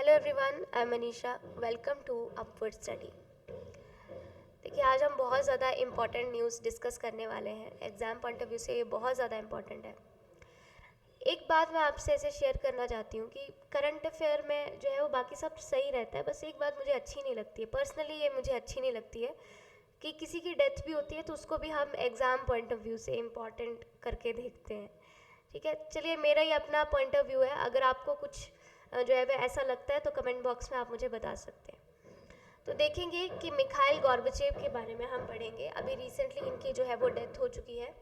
Hello everyone, I am Manisha. Welcome to upward study. देखिए, आज हम बहुत ज़्यादा इम्पॉर्टेंट न्यूज़ डिस्कस करने वाले हैं। एग्ज़ाम पॉइंट ऑफ व्यू से ये बहुत ज़्यादा इम्पॉर्टेंट है। एक बात मैं आपसे ऐसे शेयर करना चाहती हूँ कि करंट अफेयर में जो है वो बाकी सब सही रहता है, बस एक बात मुझे अच्छी नहीं लगती है। पर्सनली ये मुझे अच्छी नहीं लगती है कि किसी की डेथ भी होती है तो उसको भी हम एग्ज़ाम पॉइंट ऑफ व्यू से इम्पॉर्टेंट करके देखते हैं। ठीक है, चलिए, मेरा ही अपना पॉइंट ऑफ व्यू है। अगर आपको कुछ जो है वह ऐसा लगता है तो कमेंट बॉक्स में आप मुझे बता सकते हैं। तो देखेंगे कि मिखाइल गॉर्बचेव के बारे में हम पढ़ेंगे। अभी रिसेंटली इनकी जो है वो डेथ हो चुकी है,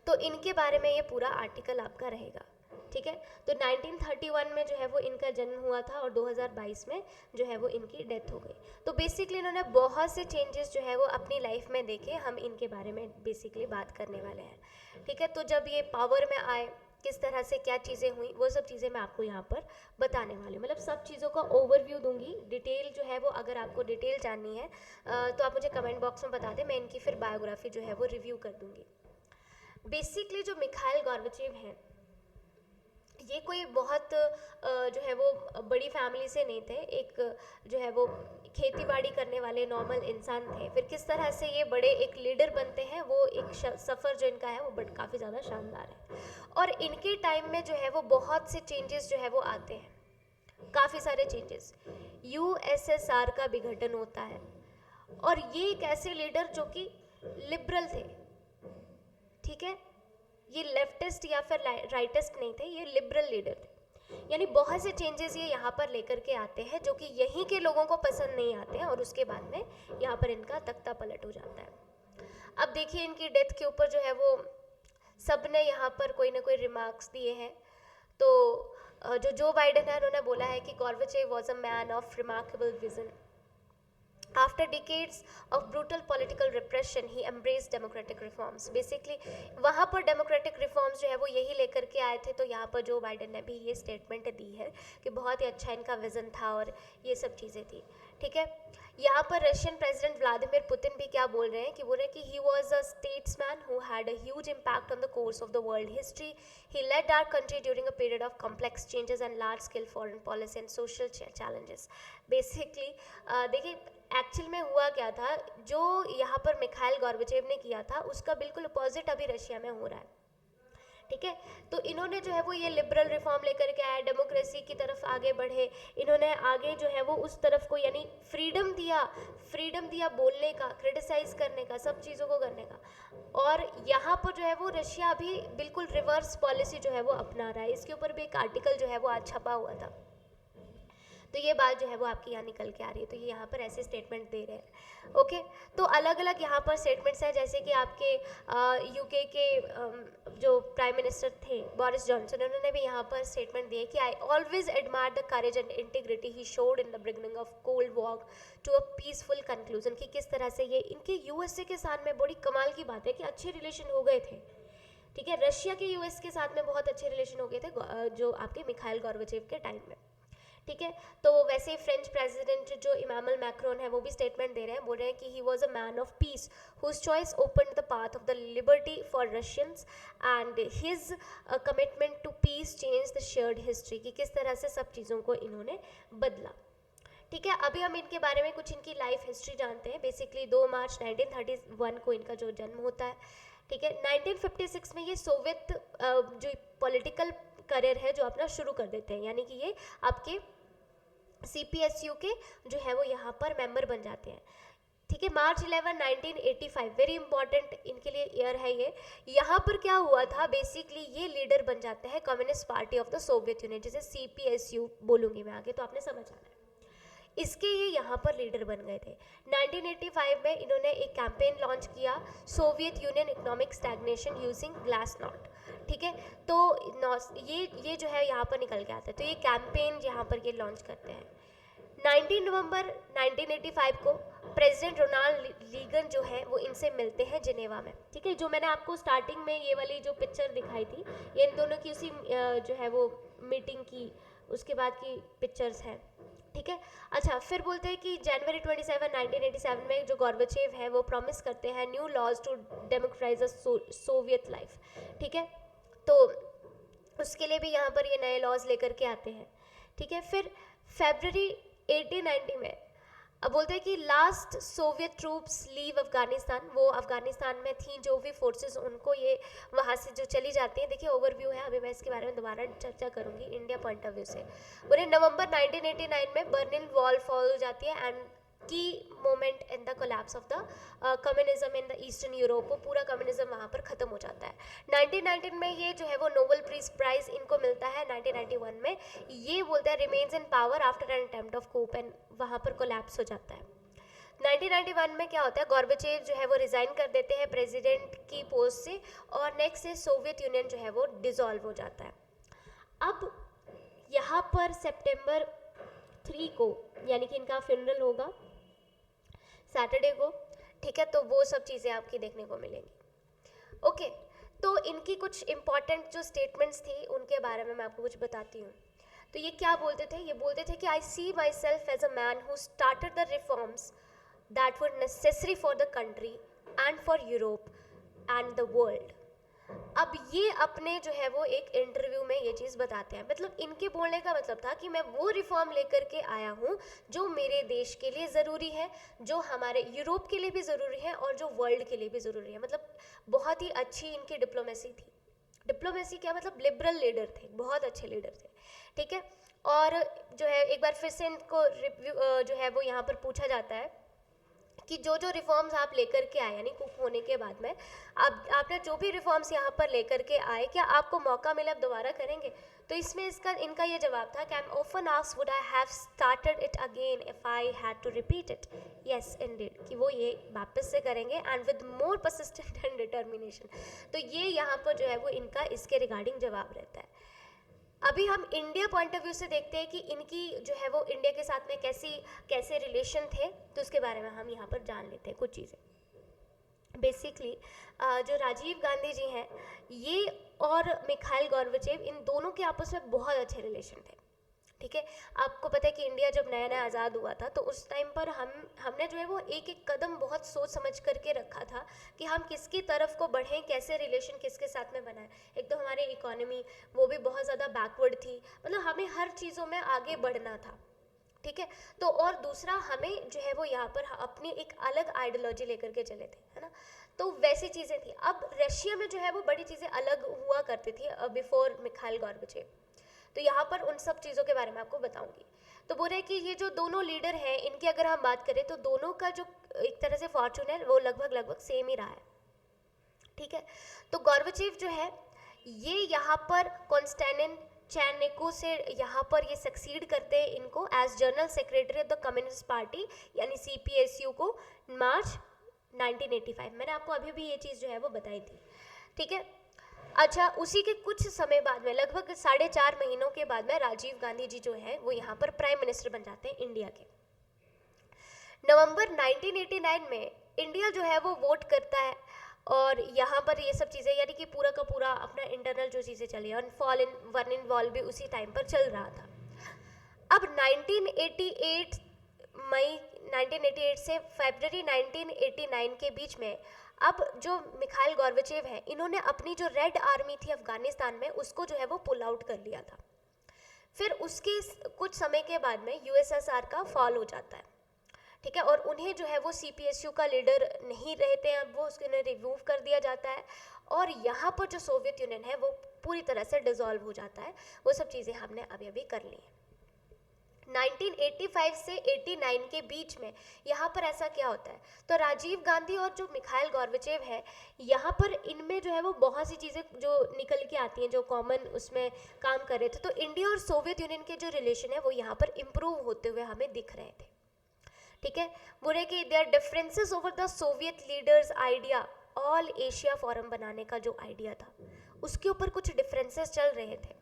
तो इनके बारे में ये पूरा आर्टिकल आपका रहेगा। ठीक है, तो 1931 में जो है वो इनका जन्म हुआ था और 2022 में जो है वो इनकी डेथ हो गई। तो बेसिकली इन्होंने बहुत से चेंजेस जो है वो अपनी लाइफ में देखे। हम इनके बारे में बेसिकली बात करने वाले हैं। ठीक है, तो जब ये पावर में आए, किस तरह से क्या चीज़ें हुई, वो सब चीज़ें मैं आपको यहाँ पर बताने वाली हूँ। मतलब सब चीज़ों का ओवरव्यू दूंगी। डिटेल जो है वो, अगर आपको डिटेल जाननी है तो आप मुझे कमेंट बॉक्स में बता दें, मैं इनकी फिर बायोग्राफी जो है वो रिव्यू कर दूंगी। बेसिकली जो मिखाइल गॉर्बचेव हैं, ये कोई बहुत जो है वो बड़ी फैमिली से नहीं थे। एक जो है वो खेती बाड़ी करने वाले नॉर्मल इंसान थे। फिर किस तरह से ये बड़े एक लीडर बनते हैं, वो एक सफ़र जो इनका है वो बट काफ़ी ज़्यादा शानदार है। और इनके टाइम में जो है वो बहुत से चेंजेस जो है वो आते हैं, काफ़ी सारे चेंजेस। यूएसएसआर का विघटन होता है और ये एक ऐसे लीडर जो कि लिबरल थे। ठीक है, ये लेफ्टिस्ट या फिर राइटिस्ट नहीं थे, ये लिबरल लीडर थे। यानी बहुत से चेंजेस ये यहाँ पर लेकर के आते हैं जो कि यहीं के लोगों को पसंद नहीं आते हैं, और उसके बाद में यहाँ पर इनका तख्ता पलट हो जाता है। अब देखिए, इनकी डेथ के ऊपर जो है वो सब ने यहाँ पर कोई ना कोई रिमार्क्स दिए हैं। तो जो बाइडेन है, उन्होंने बोला है कि Gorbachev was a man of remarkable vision. After decades of brutal political repression, he embraced democratic reforms. Basically, वहाँ पर democratic reforms जो है वो यही लेकर के आए थे। तो यहाँ पर जो बाइडेन ने भी ये स्टेटमेंट दी है कि बहुत ही अच्छा इनका विजन था और ये सब चीज़ें थी। ठीक है, यहाँ पर रशियन प्रेसिडेंट व्लादिमीर पुतिन भी क्या बोल रहे हैं कि बोल रहे हैं कि he was a statesman who had a huge impact on the course of the world history. He led our country during a period of complex changes and large scale foreign policy and social challenges. Basically देखिए, actual में हुआ क्या था, जो यहाँ पर Mikhail गॉर्बचेव ने किया था उसका बिल्कुल अपोजिट अभी रशिया में हो रहा है। ठीक है, तो इन्होंने जो है वो ये लिबरल रिफॉर्म लेकर के आया, डेमोक्रेसी की तरफ आगे बढ़े। इन्होंने आगे जो है वो उस तरफ को, यानी फ्रीडम दिया बोलने का, क्रिटिसाइज करने का, सब चीज़ों को करने का। और यहाँ पर जो है वो रशिया अभी बिल्कुल रिवर्स पॉलिसी जो है वो अपना रहा है। इसके ऊपर भी एक आर्टिकल जो है वो आज छपा हुआ था। तो ये बात जो है वो आपकी यहाँ निकल के आ रही है। तो ये यहाँ पर ऐसे स्टेटमेंट दे रहे हैं। ओके, तो अलग अलग यहाँ पर स्टेटमेंट्स हैं, जैसे कि आपके यूके के जो प्राइम मिनिस्टर थे बोरिस जॉनसन, उन्होंने भी यहाँ पर स्टेटमेंट दिए कि I always admire the courage and integrity he showed in the beginning of cold war to a peaceful conclusion. कि किस तरह से ये इनके यूएसए के साथ में, बड़ी कमाल की बात है कि अच्छे रिलेशन हो गए थे। ठीक है, रशिया के यूएस के साथ में बहुत अच्छे रिलेशन हो गए थे जो आपके मिखाइल गॉर्बचेव के टाइम में। ठीक है, तो वैसे ही फ्रेंच प्रेसिडेंट जो इमानुएल मैक्रोन है वो भी स्टेटमेंट दे रहे हैं, बोल रहे हैं कि he was a man of peace whose choice opened the path of the liberty for Russians and his commitment to peace change the shared history. कि किस तरह से सब चीज़ों को इन्होंने बदला। ठीक है, अभी हम इनके बारे में कुछ इनकी लाइफ हिस्ट्री जानते हैं। बेसिकली 2 मार्च 1931 को इनका जो जन्म होता है। ठीक है, 1956 में ये सोवियत जो पॉलिटिकल करियर है जो अपना शुरू कर देते हैं, यानी कि ये आपके CPSU के जो है वो यहाँ पर मेंबर बन जाते हैं। ठीक है, मार्च 11 1985 वेरी इंपॉर्टेंट इनके लिए ईयर है ये। यहाँ पर क्या हुआ था, बेसिकली ये लीडर बन जाते हैं communist party of the Soviet union, जिसे CPSU बोलूँगी मैं आगे, तो आपने समझ आना है। इसके ये यहाँ पर लीडर बन गए थे। 1985 में इन्होंने एक कैंपेन लॉन्च किया, Soviet Union economic stagnation using glasnost. ठीक है, तो ये जो है यहाँ पर निकल के आता है। तो ये कैंपेन यहाँ पर ये लॉन्च करते हैं। 19 नवंबर 1985 को प्रेसिडेंट रोनाल्ड रीगन जो है वो इनसे मिलते हैं जिनेवा में। ठीक है, जो मैंने आपको स्टार्टिंग में ये वाली जो पिक्चर दिखाई थी, ये इन दोनों की उसी जो है वो मीटिंग की उसके बाद की पिक्चर्स हैं। ठीक है, अच्छा, फिर बोलते हैं कि जनवरी 27 1987 में जो गॉर्बचेव है वो प्रॉमिस करते हैं new laws to democratise Soviet life. ठीक है, तो उसके लिए भी यहाँ पर ये नए लॉज लेकर के आते हैं। ठीक है। फिर फरवरी 1890 में अब बोलते हैं कि last Soviet troops leave Afghanistan, वो अफगानिस्तान में थी जो भी फोर्सेस, उनको ये वहाँ से जो चली जाती हैं। देखिए ओवरव्यू है, अभी मैं इसके बारे में दोबारा चर्चा करूँगी इंडिया पॉइंट ऑफ व्यू से। उन्हें नवंबर 1989 में बर्लिन वॉल फॉल हो जाती है एंड की moment in the collapse of the communism in the eastern Europe, वो पूरा कम्युनिज्म वहाँ पर ख़त्म हो जाता है। 1919 में ये जो है वो नोबेल पीस प्राइज इनको मिलता है। 1991 में ये बोलते हैं remains in power after an attempt of coup, and वहाँ पर कोलैप्स हो जाता है। 1991 में क्या होता है, गोर्बाचेव जो है वो रिज़ाइन कर देते हैं प्रेसिडेंट की पोस्ट से, और नेक्स्ट से सोवियत यूनियन जो है वो डिसॉल्व हो जाता है। अब यहाँ पर सितंबर 3 को यानी कि इनका फ्यूनरल होगा सैटरडे को, ठीक है। तो वो सब चीज़ें आपकी देखने को मिलेंगी। ओके, तो इनकी कुछ इम्पॉर्टेंट जो स्टेटमेंट्स थी उनके बारे में मैं आपको कुछ बताती हूँ। तो ये क्या बोलते थे, ये बोलते थे कि I see myself as a man who started the reforms that were necessary for the country and for Europe and the world. अब ये अपने जो है वो एक इंटरव्यू में ये चीज़ बताते हैं, मतलब इनके बोलने का मतलब था कि मैं वो रिफॉर्म लेकर के आया हूँ जो मेरे देश के लिए ज़रूरी है, जो हमारे यूरोप के लिए भी ज़रूरी है और जो वर्ल्ड के लिए भी ज़रूरी है। मतलब बहुत ही अच्छी इनकी डिप्लोमेसी थी। डिप्लोमेसी क्या मतलब, लिबरल लीडर थे, बहुत अच्छे लीडर थे, ठीक है। और जो है एक बार फिर से इनको रिव्यू जो है वो यहाँ पर पूछा जाता है कि जो जो रिफॉर्म्स आप लेकर के आए, यानी कुक होने के बाद में आपने जो भी रिफॉर्म्स यहाँ पर लेकर के आए, क्या आपको मौका मिला आप दोबारा करेंगे? तो इसमें इनका ये जवाब था कि I am often asked would I have started it again if I had to repeat it, yes indeed, कि वो ये वापस से करेंगे and with more persistent and determination. तो ये यहाँ पर जो है वो इनका इसके रिगार्डिंग जवाब रहता है। अभी हम इंडिया पॉइंट ऑफ व्यू से देखते हैं कि इनकी जो है वो इंडिया के साथ में कैसे रिलेशन थे, तो उसके बारे में हम यहाँ पर जान लेते हैं कुछ चीज़ें। बेसिकली जो राजीव गांधी जी हैं ये और मिखाइल गोर्बाचेव, इन दोनों के आपस में बहुत अच्छे रिलेशन थे, ठीक है। आपको पता है कि इंडिया जब नया नया आज़ाद हुआ था तो उस टाइम पर हमने जो है वो एक एक कदम बहुत सोच समझ करके रखा था कि हम किसकी तरफ को बढ़ें, कैसे रिलेशन किसके साथ में बनाएं। एक तो हमारी इकोनॉमी वो भी बहुत ज़्यादा बैकवर्ड थी, मतलब हमें हर चीज़ों में आगे बढ़ना था, ठीक है। तो और दूसरा हमें जो है वो यहाँ पर अपनी एक अलग आइडियोलॉजी लेकर के चले थे, है ना। तो वैसी चीज़ें थी। अब रशिया में जो है वो बड़ी चीज़ें अलग हुआ करती थी बिफोर मिखाइल गोर्बाचेव, तो यहाँ पर उन सब चीज़ों के बारे में आपको बताऊंगी। तो बोल रहे कि ये जो दोनों लीडर हैं इनकी अगर हम बात करें तो दोनों का जो एक तरह से फॉर्चून है वो लगभग सेम ही रहा है, ठीक है। तो गोर्बाचेव जो है ये यहाँ पर कॉन्स्टेंटिन चैनेको से यहाँ पर ये सक्सीड करते हैं इनको as general secretary of the communist party यानी CPSU को मार्च 1985। मैंने आपको अभी भी ये चीज़ जो है वो बताई थी, ठीक है। अच्छा, उसी के कुछ समय बाद में लगभग 4.5 महीनों के बाद में राजीव गांधी जी जो है वो यहाँ पर प्राइम मिनिस्टर बन जाते हैं इंडिया के। नवंबर 1989 में इंडिया जो है वो वोट करता है और यहाँ पर ये सब चीज़ें यानी कि पूरा का पूरा अपना इंटरनल जो चीज़ें चली और वन इन वॉल भी उसी टाइम पर चल रहा था। अब 1988 मई 1988 से फरवरी 1989 के बीच में अब जो मिखाइल गोर्बाचेव है इन्होंने अपनी जो रेड आर्मी थी अफगानिस्तान में उसको जो है वो पुल आउट कर लिया था। फिर उसके कुछ समय के बाद में USSR का फॉल हो जाता है, ठीक है। और उन्हें जो है वो CPSU का लीडर नहीं रहते हैं, अब वो उसके रिमूव कर दिया जाता है और यहाँ पर जो सोवियत यूनियन है वो पूरी तरह से डिसॉल्व हो जाता है। वो सब चीज़ें हमने अभी अभी कर ली हैं। 1985 से 89 के बीच में यहाँ पर ऐसा क्या होता है, तो राजीव गांधी और जो मिखाइल गोर्बाचेव है यहाँ पर इनमें जो है वो बहुत सी चीज़ें जो निकल के आती हैं जो कॉमन उसमें काम कर रहे थे। तो इंडिया और सोवियत यूनियन के जो रिलेशन है वो यहाँ पर इम्प्रूव होते हुए हमें दिख रहे थे, ठीक है। बोले कि there differences over the Soviet leaders idea all Asia forum बनाने का जो आइडिया था उसके ऊपर कुछ डिफरेंसेस चल रहे थे,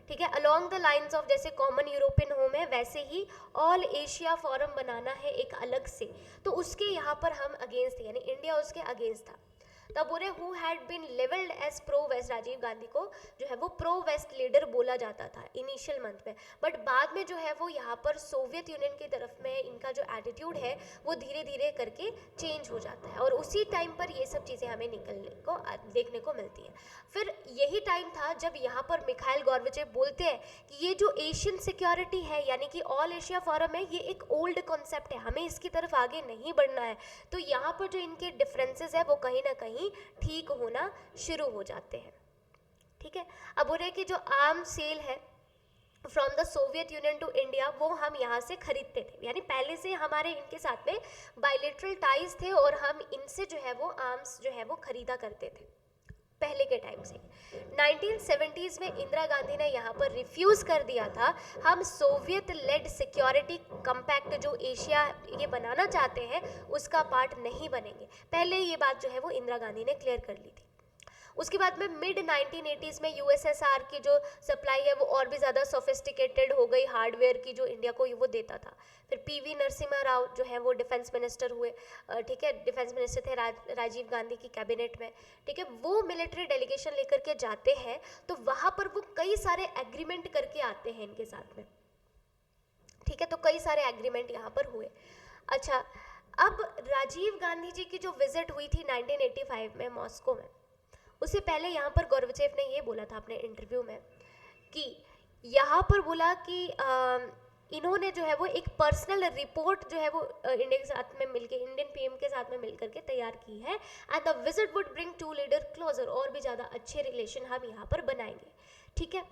ठीक है। अलोंग द लाइंस ऑफ जैसे कॉमन यूरोपियन होम है वैसे ही ऑल एशिया फोरम बनाना है एक अलग से, तो उसके यहाँ पर हम अगेंस्ट थे, यानी इंडिया उसके अगेंस्ट था। तो बोले who had been labelled as pro west, Rajiv Gandhi को जो है वो प्रो वेस्ट लीडर बोला जाता था इनिशियल मंथ में, बट बाद में जो है वो यहाँ पर सोवियत यूनियन की तरफ में इनका जो एटीट्यूड है वो धीरे धीरे करके चेंज हो जाता है, और उसी टाइम पर ये सब चीज़ें हमें निकलने को देखने को मिलती हैं। फिर यही टाइम था जब यहाँ पर मिखाइल गॉर्बेचेव बोलते हैं कि ये जो एशियन सिक्योरिटी है यानी कि ऑल एशिया फोरम है, ये एक ओल्ड कॉन्सेप्ट है, हमें इसकी तरफ आगे नहीं बढ़ना है। तो यहाँ पर जो इनके डिफरेंसेस है वो कहीं ना कहीं ठीक होना शुरू हो जाते हैं। ठीक है, अब हो रहा है कि जो आर्म सेल है from the Soviet Union to India वो हम यहाँ से खरीदते थे, यानी पहले से हमारे इनके साथ में बायलेटरल टाइज थे और हम इनसे जो है वो आर्म्स जो है वो खरीदा करते थे पहले के टाइम से। 1970s में इंदिरा गांधी ने यहाँ पर रिफ्यूज़ कर दिया था, हम सोवियत लेड सिक्योरिटी कम्पैक्ट जो एशिया ये बनाना चाहते हैं उसका पार्ट नहीं बनेंगे, पहले ये बात जो है वो इंदिरा गांधी ने क्लियर कर ली थी। उसके बाद में मिड 1980s में यूएसएसआर की जो सप्लाई है वो और भी ज़्यादा सोफिस्टिकेटेड हो गई, हार्डवेयर की जो इंडिया को वो देता था। फिर पीवी नरसिम्हा राव जो है वो डिफेंस मिनिस्टर हुए, ठीक है, डिफेंस मिनिस्टर थे राजीव गांधी की कैबिनेट में, ठीक है। वो मिलिट्री डेलीगेशन लेकर के जाते हैं तो वहाँ पर वो कई सारे एग्रीमेंट करके आते हैं इनके साथ में, ठीक है, तो कई सारे एग्रीमेंट यहाँ पर हुए। अच्छा, अब राजीव गांधी जी की जो विजिट हुई थी 1985 में मॉस्को में, उससे पहले यहाँ पर गोर्बचेव ने ये बोला था अपने इंटरव्यू में कि यहाँ पर बोला कि इन्होंने जो है वो एक पर्सनल रिपोर्ट जो है वो इंडिया के साथ में मिलके, इंडियन पीएम के साथ में मिलकर के तैयार की है, and the visit would bring to leader closer, और भी ज़्यादा अच्छे रिलेशन हम यहाँ पर बनाएंगे, ठीक है।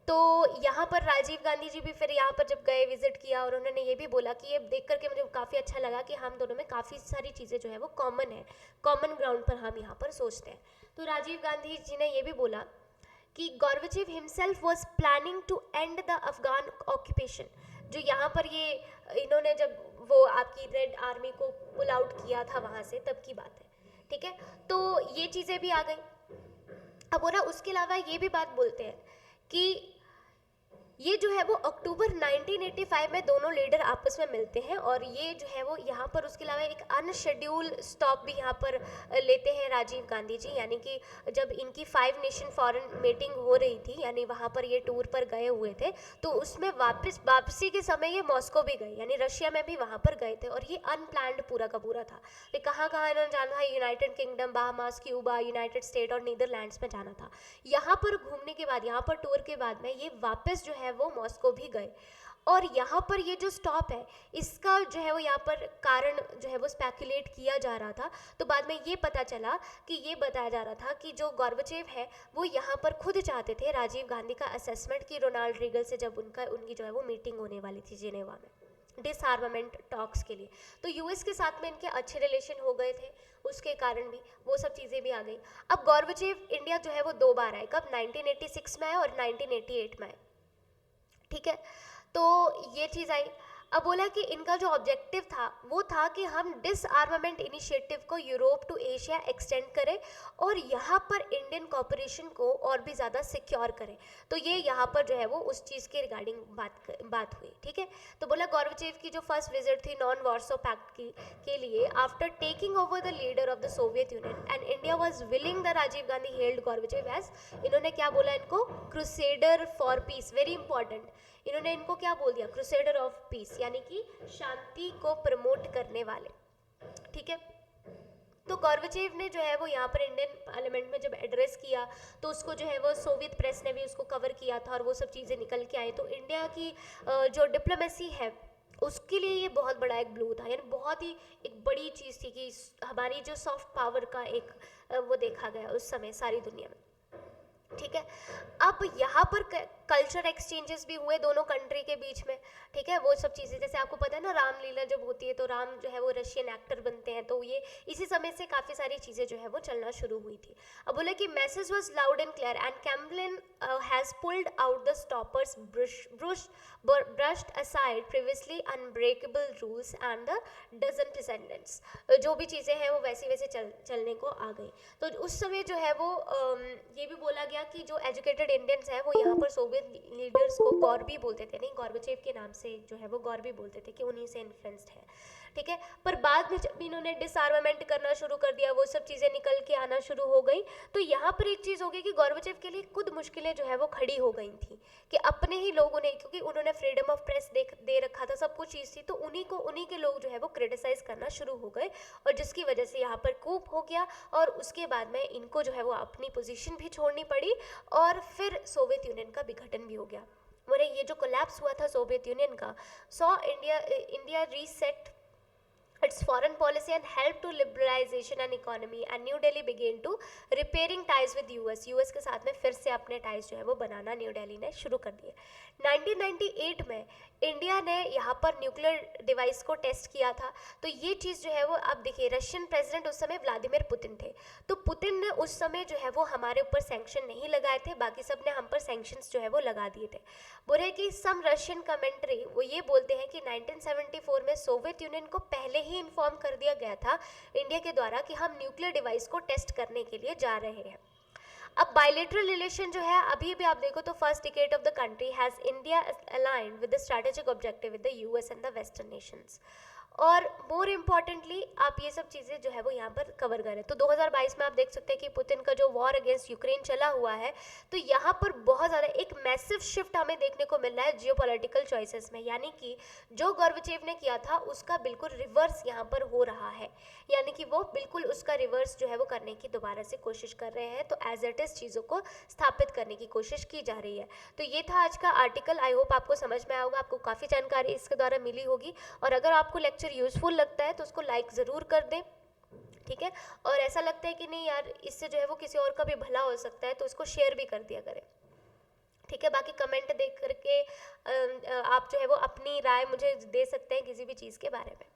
तो यहाँ पर राजीव गांधी जी भी फिर यहाँ पर जब गए विजिट किया और उन्होंने ये भी बोला कि ये देख करके मुझे काफ़ी अच्छा लगा कि हम दोनों में काफ़ी सारी चीज़ें जो है वो कॉमन है, कॉमन ग्राउंड पर हम यहाँ पर सोचते हैं। तो राजीव गांधी जी ने ये भी बोला कि Gorbachev himself was planning to end the Afghan occupation, जो यहाँ पर ये इन्होंने जब वो आपकी रेड आर्मी को पुल आउट किया था वहाँ से, तब की बात है, ठीक है। तो ये चीज़ें भी आ गई। अब वो ना उसके अलावा ये भी बात बोलते हैं कि ये जो है वो अक्टूबर 1985 में दोनों लीडर आपस में मिलते हैं, और ये जो है वो यहाँ पर उसके अलावा एक अनशेड्यूल स्टॉप भी यहाँ पर लेते हैं राजीव गांधी जी, यानी कि जब इनकी 5 नेशन फॉरेन मीटिंग हो रही थी, यानी वहाँ पर ये टूर पर गए हुए थे, तो उसमें वापसी के समय ये मॉस्को भी गए, यानी रशिया में भी वहाँ पर गए थे, और ये अनप्लान्ड पूरा का पूरा था। तो कहाँ कहाँ इन्होंने जाना था, United kingdom, Bahamas, Cuba, United state और नीदरलैंड्स में जाना था। यहाँ पर घूमने के बाद, यहाँ पर टूर के बाद में ये वापस जो है वो मॉस्को भी गए, और यहाँ पर ये जो स्टॉप है इसका जो है वो यहाँ पर कारण जो है वो स्पेकुलेट किया जा रहा था। तो बाद में ये पता चला कि ये बताया जा रहा था कि जो गोर्बचेव है वो यहाँ पर खुद चाहते थे राजीव गांधी का असेसमेंट कि रोनाल्ड रीगल से जब उनकी जो है वो मीटिंग होने वाली थी जिनेवा में डिसआर्मामेंट टॉक्स के लिए, तो यूएस के साथ में इनके अच्छे रिलेशन हो गए थे, उसके कारण भी वो सब चीज़ें भी आ गई। अब गोर्बचेव इंडिया जो है वो 2 बार आए, कब, 1986 में आए और 1988 में आए, ठीक है। तो ये चीज़ आई। अब बोला कि इनका जो ऑब्जेक्टिव था वो था कि हम डिसआर्मामेंट इनिशिएटिव को यूरोप टू एशिया एक्सटेंड करें और यहाँ पर इंडियन कॉपरेशन को और भी ज़्यादा सिक्योर करें। तो ये यहाँ पर जो है वो उस चीज़ के रिगार्डिंग बात हुई, ठीक है। तो बोला गोर्बचेव की जो फर्स्ट विजिट थी नॉन वॉर्सो पैक्ट के लिए, after taking over the leader of the Soviet Union and India was willing the Rajiv Gandhi held Gorbachev as, इन्होंने क्या बोला इनको, crusader for peace, very important, इन्होंने इनको क्या बोल दिया, क्रूसेडर ऑफ पीस, यानी कि शांति को प्रमोट करने वाले, ठीक है। तो गोर्बचेव ने जो है वो यहाँ पर इंडियन पार्लियामेंट में जब एड्रेस किया तो उसको जो है वो सोवियत प्रेस ने भी उसको कवर किया था और वो सब चीज़ें निकल के आई। तो इंडिया की जो डिप्लोमेसी है उसके लिए ये बहुत बड़ा एक ब्लो था, यानी बहुत ही एक बड़ी चीज़ थी कि हमारी जो सॉफ्ट पावर का एक वो देखा गया उस समय सारी दुनिया में, ठीक है। अब यहाँ पर कल्चर एक्सचेंजेस भी हुए दोनों कंट्री के बीच में, ठीक है। वो सब चीज़ें जैसे आपको पता है ना, रामलीला जब होती है तो राम जो है वो रशियन एक्टर बनते हैं, तो ये इसी समय से काफ़ी सारी चीज़ें जो है वो चलना शुरू हुई थी। अब बोले कि message was loud and clear and Kremlin has pulled out the stoppers brushed aside previously unbreakable rules and the dozen precedents, जो भी चीज़ें हैं वो वैसे चलने को आ गई। तो उस समय जो है वो ये भी बोला गया कि जो एजुकेटेड इंडियंस हैं वो यहाँ पर सोवियत सोवियत लीडर्स को गॉर्बी बोलते थे, नहीं गॉर्बेचेव के नाम से जो है वो गॉर्बी बोलते थे कि उन्हीं से इन्फ्लुएंस्ड है, ठीक है। पर बाद में जब इन्होंने डिसआर्मामेंट करना शुरू कर दिया, वो सब चीज़ें निकल के आना शुरू हो गई, तो यहाँ पर एक चीज़ हो गई कि गॉर्बेचेव के लिए खुद मुश्किलें जो है वो खड़ी हो गई थी कि अपने ही लोगों ने, क्योंकि उन्होंने फ्रीडम ऑफ प्रेस दे रखा था, सब कुछ चीज़ थी, तो उन्हीं के लोग जो है वो क्रिटिसाइज़ करना शुरू हो गए, और जिसकी वजह से यहाँ पर कूप हो गया, और उसके बाद में इनको जो है वो अपनी पोजीशन भी छोड़नी पड़ी, और फिर सोवियत यूनियन का विघटन भी हो गया। और ये जो कोलैप्स हुआ था सोवियत यूनियन का, saw India reset its foreign policy and helped to liberalization and economy, and New Delhi began to repairing ties with US के साथ में फिर से अपने टाइज जो है वो बनाना न्यू दिल्ली ने शुरू कर दिए। 1998 में इंडिया ने यहाँ पर न्यूक्लियर डिवाइस को टेस्ट किया था। तो ये चीज़ जो है वो, अब देखिए रशियन प्रेसिडेंट उस समय व्लादिमीर पुतिन थे, तो पुतिन ने उस समय जो है वो हमारे ऊपर सैंक्शन नहीं लगाए थे, बाकी सब ने हम पर सैंक्शंस जो है वो लगा दिए थे। बोले कि सम रशियन कमेंट्री वो ये बोलते हैं कि 1974 में सोवियत यूनियन को पहले ही इन्फॉर्म कर दिया गया था इंडिया के द्वारा कि हम न्यूक्लियर डिवाइस को टेस्ट करने के लिए जा रहे हैं। अब बायलेटरल रिलेशन जो है, अभी भी आप देखो तो first decade of the country has India aligned with the strategic objective with the US and the western Nations. और मोर इम्पॉर्टेंटली आप ये सब चीज़ें जो है वो यहाँ पर कवर करें, तो 2022 में आप देख सकते हैं कि पुतिन का जो वॉर अगेंस्ट यूक्रेन चला हुआ है, तो यहाँ पर बहुत ज़्यादा एक मैसिव शिफ्ट हमें देखने को मिल रहा है जियोपॉलिटिकल चॉइसेस में, यानी कि जो गोर्बाचेव ने किया था उसका बिल्कुल रिवर्स यहाँ पर हो रहा है, यानी कि वो बिल्कुल उसका रिवर्स जो है वो करने की दोबारा से कोशिश कर रहे हैं, तो एज इट इज़ चीज़ों को स्थापित करने की कोशिश की जा रही है। तो ये था आज का आर्टिकल, आई होप आपको समझ में आया होगा, आपको काफ़ी जानकारी इसके द्वारा मिली होगी, और अगर आपको लेक्चर यूज़फुल लगता है तो उसको लाइक ज़रूर कर दें, ठीक है। और ऐसा लगता है कि नहीं यार इससे जो है वो किसी और का भी भला हो सकता है, तो उसको शेयर भी कर दिया करें, ठीक है। बाकी कमेंट देख करके आप जो है वो अपनी राय मुझे दे सकते हैं किसी भी चीज़ के बारे में।